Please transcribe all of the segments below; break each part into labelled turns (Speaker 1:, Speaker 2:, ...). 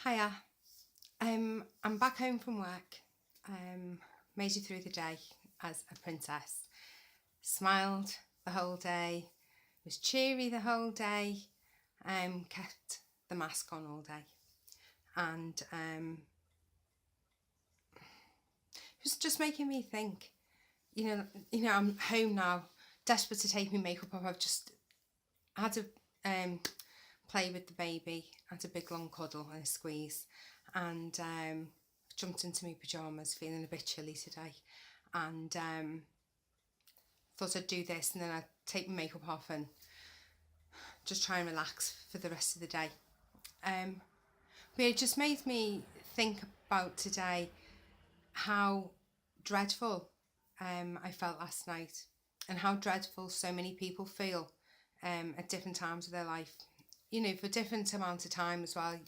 Speaker 1: Hiya. I'm back home from work. Made it through the day as a princess. Smiled the whole day. Was cheery the whole day. Kept the mask on all day, and it was just making me think. I'm home now, desperate to take my makeup off. I've just had to play with the baby, had a big long cuddle and a squeeze, and jumped into my pyjamas feeling a bit chilly today, and thought I'd do this and then I'd take my makeup off and just try and relax for the rest of the day. But it just made me think about today how dreadful I felt last night, and how dreadful so many people feel at different times of their life. For different amounts of time as well.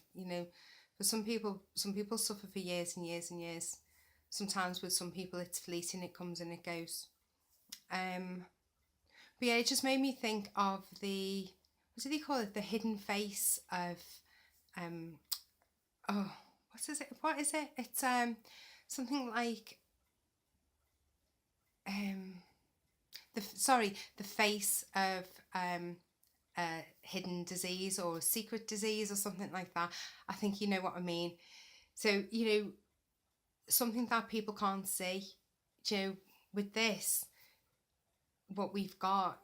Speaker 1: For some people suffer for years and years and years. Sometimes with some people it's fleeting, it comes and it goes. But yeah, it just made me think of what do they call it? The hidden face of, what is it? It's something like, the face of a hidden disease or a secret disease or something like that. I think you know what I mean. So, something that people can't see, with this, what we've got,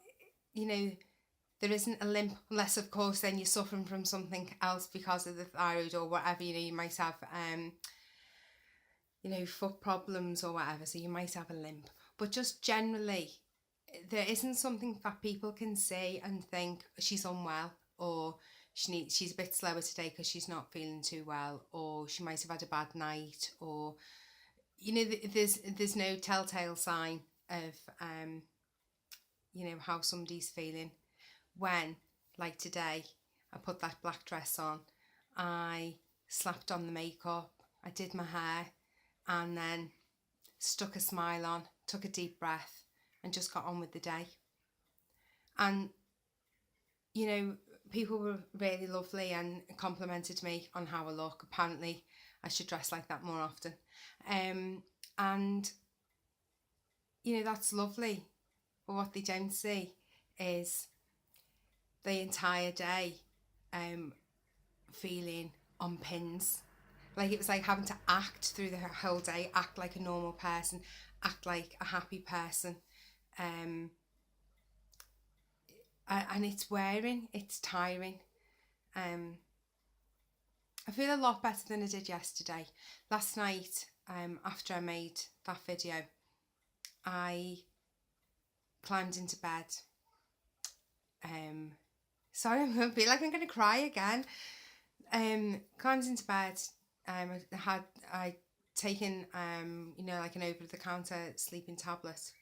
Speaker 1: there isn't a limp, unless of course then you're suffering from something else because of the thyroid or whatever. You might have foot problems or whatever, so you might have a limp. But just generally, there isn't something that people can see and think she's unwell, or she's a bit slower today because she's not feeling too well, or she might have had a bad night, or there's no telltale sign of how somebody's feeling. When, like today, I put that black dress on, I slapped on the makeup, I did my hair, and then stuck a smile on, took a deep breath, and just got on with the day. And people were really lovely and complimented me on how I look. Apparently I should dress like that more often, and that's lovely. But what they don't see is the entire day feeling on pins. Like, it was like having to act through the whole day, act like a normal person, act like a happy person. And it's wearing, it's tiring. I feel a lot better than I did yesterday. Last night, after I made that video, I climbed into bed. Sorry, I'm going to feel like I'm going to cry again. Climbed into bed. I'd taken like an over-the-counter sleeping tablet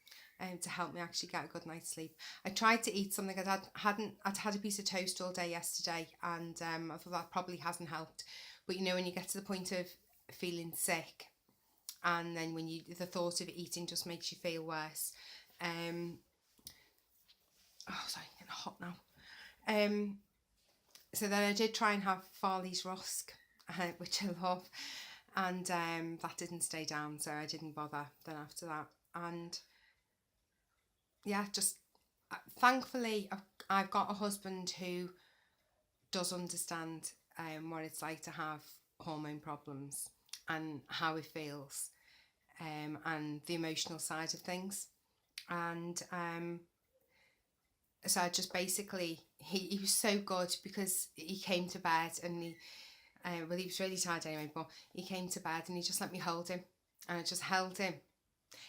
Speaker 1: to help me actually get a good night's sleep. I tried to eat something. I'd had a piece of toast all day yesterday, and I thought that probably hasn't helped. But when you get to the point of feeling sick, and then the thought of eating just makes you feel worse. Sorry, I'm getting hot now. So then I did try and have Farley's Rusk, which I love, and that didn't stay down, so I didn't bother then after that. And yeah, just thankfully I've got a husband who does understand what it's like to have hormone problems and how it feels, and the emotional side of things. And so I just basically, he was so good, because he came to bed and he was really tired anyway, but he came to bed and he just let me hold him, and I just held him.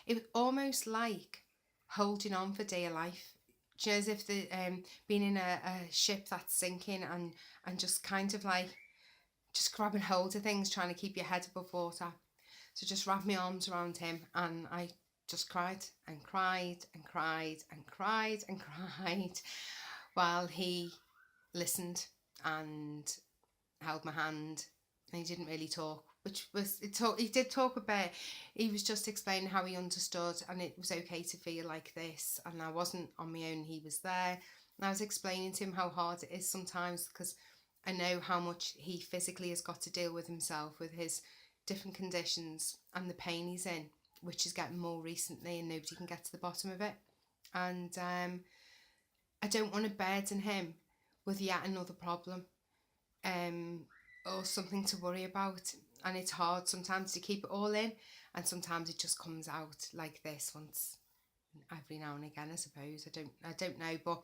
Speaker 1: It was almost like holding on for dear life, as if being in a ship that's sinking, and just kind of like just grabbing hold of things, trying to keep your head above water. So just wrapped my arms around him, and I just cried and cried and cried and cried and cried while he listened and held my hand. And he didn't really talk, he did talk a bit. He was just explaining how he understood, and it was okay to feel like this, and I wasn't on my own, he was there. And I was explaining to him how hard it is sometimes, because I know how much he physically has got to deal with himself, with his different conditions and the pain he's in, which is getting more recently, and nobody can get to the bottom of it. And I don't want to burden him with yet another problem, or something to worry about. And it's hard sometimes to keep it all in, and sometimes it just comes out like this once every now and again, I suppose. I don't know, but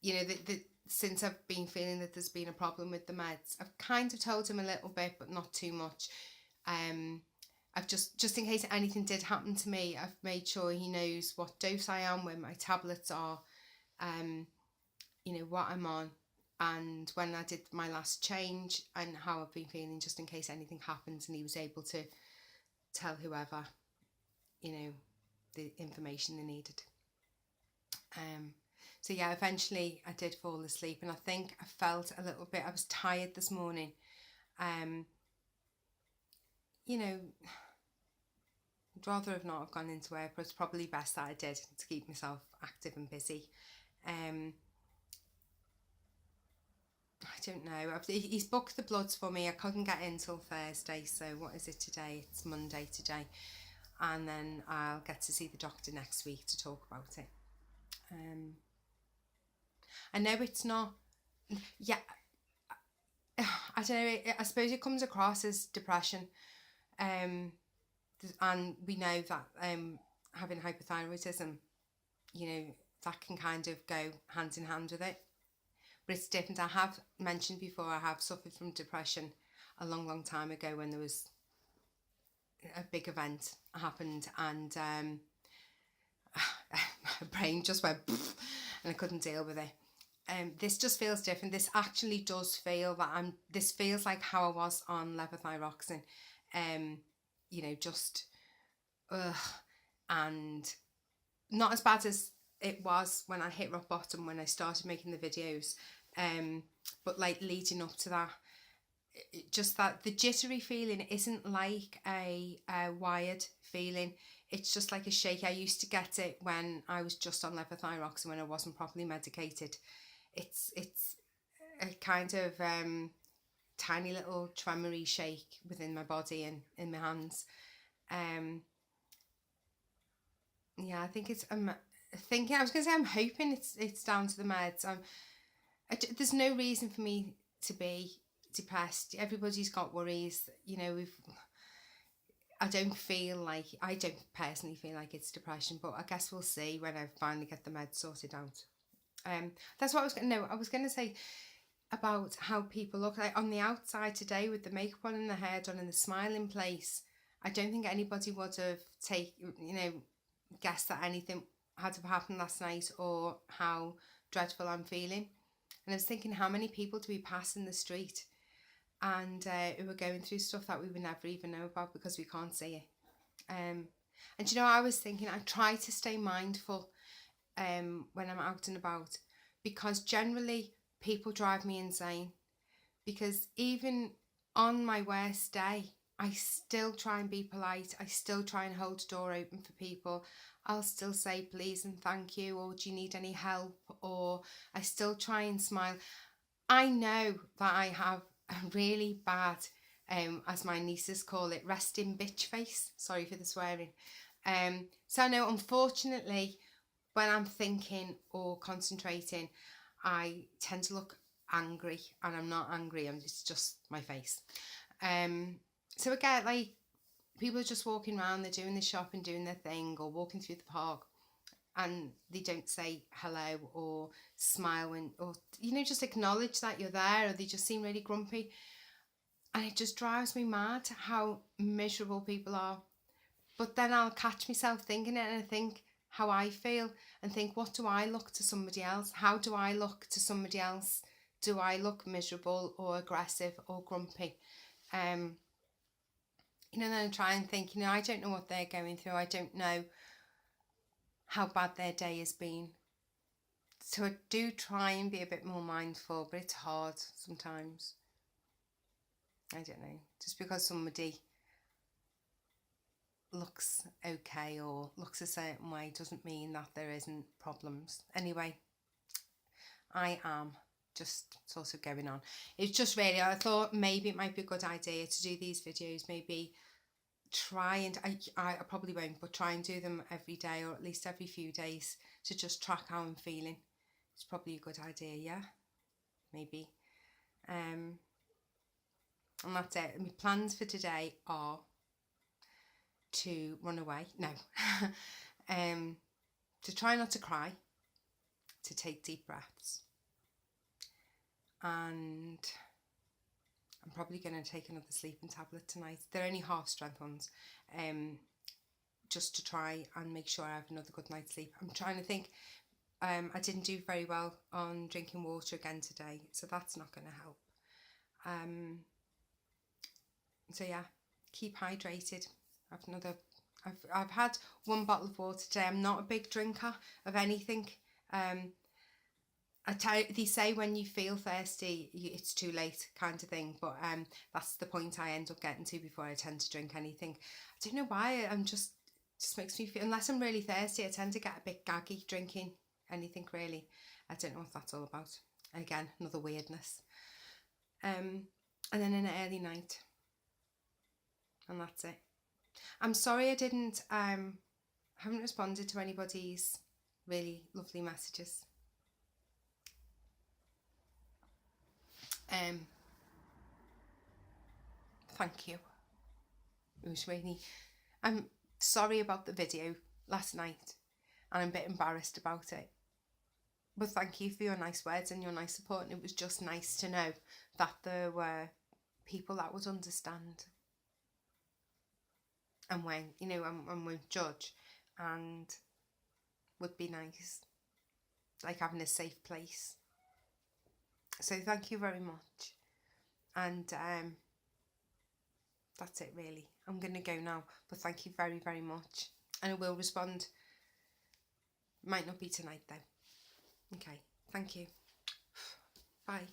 Speaker 1: you know, since I've been feeling that there's been a problem with the meds, I've kind of told him a little bit, but not too much. I've just in case anything did happen to me, I've made sure he knows what dose I am, where my tablets are, you know, what I'm on, and when I did my last change, and how I've been feeling, just in case anything happens, and he was able to tell whoever, you know, the information they needed. So yeah, eventually I did fall asleep, and I think I felt a little bit, I was tired this morning. You know, I'd rather have not have gone into work, but it's probably best that I did, to keep myself active and busy. I don't know. He's booked the bloods for me. I couldn't get in till Thursday, so what is it today? It's Monday today. And then I'll get to see the doctor next week to talk about it. I know it's not, yeah, I don't know, I suppose it comes across as depression, and we know that having hypothyroidism, you know, that can kind of go hand in hand with it, but it's different. I have mentioned before, I have suffered from depression a long time ago, when there was a big event happened, and my brain just went and I couldn't deal with it. This just feels different. This actually does feel that this feels like how I was on levothyroxine. You know, just and not as bad as it was when I hit rock bottom, when I started making the videos, but like leading up to that, just that the jittery feeling isn't like a wired feeling. It's just like a shake. I used to get it when I was just on levothyroxine, when I wasn't properly medicated. It's a kind of tiny little tremory shake within my body and in my hands. Yeah, I think it's. I was going to say, I'm hoping it's down to the meds. There's no reason for me to be depressed. Everybody's got worries. You know, I don't personally feel like it's depression, but I guess we'll see when I finally get the meds sorted out. That's what I was going to know. I was going to say about how people look like on the outside today, with the makeup on and the hair done and the smile in place. I don't think anybody would have guessed that anything had to happen last night, or how dreadful I'm feeling. And I was thinking, how many people do we pass in the street, and who are going through stuff that we would never even know about because we can't see it. And you know, I was thinking, I try to stay mindful when I'm out and about, because generally people drive me insane. Because even on my worst day, I still try and be polite. I still try and hold the door open for people. I'll still say please and thank you, or do you need any help, or I still try and smile. I know that I have a really bad, as my nieces call it, resting bitch face. Sorry for the swearing. So I know, unfortunately, when I'm thinking or concentrating, I tend to look angry, and I'm not angry. It's just my face. So again, like, people are just walking around, they're doing the shopping, doing their thing, or walking through the park, and they don't say hello or smile or just acknowledge that you're there, or they just seem really grumpy. And it just drives me mad how miserable people are. But then I'll catch myself thinking it, and I think how I feel, and think, what do I look to somebody else? How do I look to somebody else? Do I look miserable or aggressive or grumpy? Then I try and think, I don't know what they're going through. I don't know how bad their day has been. So I do try and be a bit more mindful, but it's hard sometimes. I don't know. Just because somebody looks okay or looks a certain way doesn't mean that there isn't problems. Anyway, I am just sort of going on. It's just really, I thought maybe it might be a good idea to do these videos, maybe try and, I probably won't, but try and do them every day or at least every few days to just track how I'm feeling. It's probably a good idea, yeah, maybe. And that's it. My plans for today are to run away, no, to try not to cry, to take deep breaths, and I'm probably going to take another sleeping tablet tonight. They're only half strength ones, just to try and make sure I have another good night's sleep. I'm trying to think, I didn't do very well on drinking water again today, so that's not going to help. So yeah, keep hydrated. I've had one bottle of water today. I'm not a big drinker of anything. They say when you feel thirsty, it's too late, kind of thing. But that's the point I end up getting to before I tend to drink anything. I don't know why. Just makes me feel, unless I'm really thirsty, I tend to get a bit gaggy drinking anything really. I don't know what that's all about. Again, another weirdness. And then an early night, and that's it. I'm sorry I didn't haven't responded to anybody's really lovely messages. Thank you. It was really, I'm sorry about the video last night and I'm a bit embarrassed about it, but thank you for your nice words and your nice support, and it was just nice to know that there were people that would understand and when, you know, and won't judge and would be nice, like having a safe place. So thank you very much, and that's it really. I'm going to go now, but thank you very, very much, and I will respond. Might not be tonight though. Okay, thank you. Bye.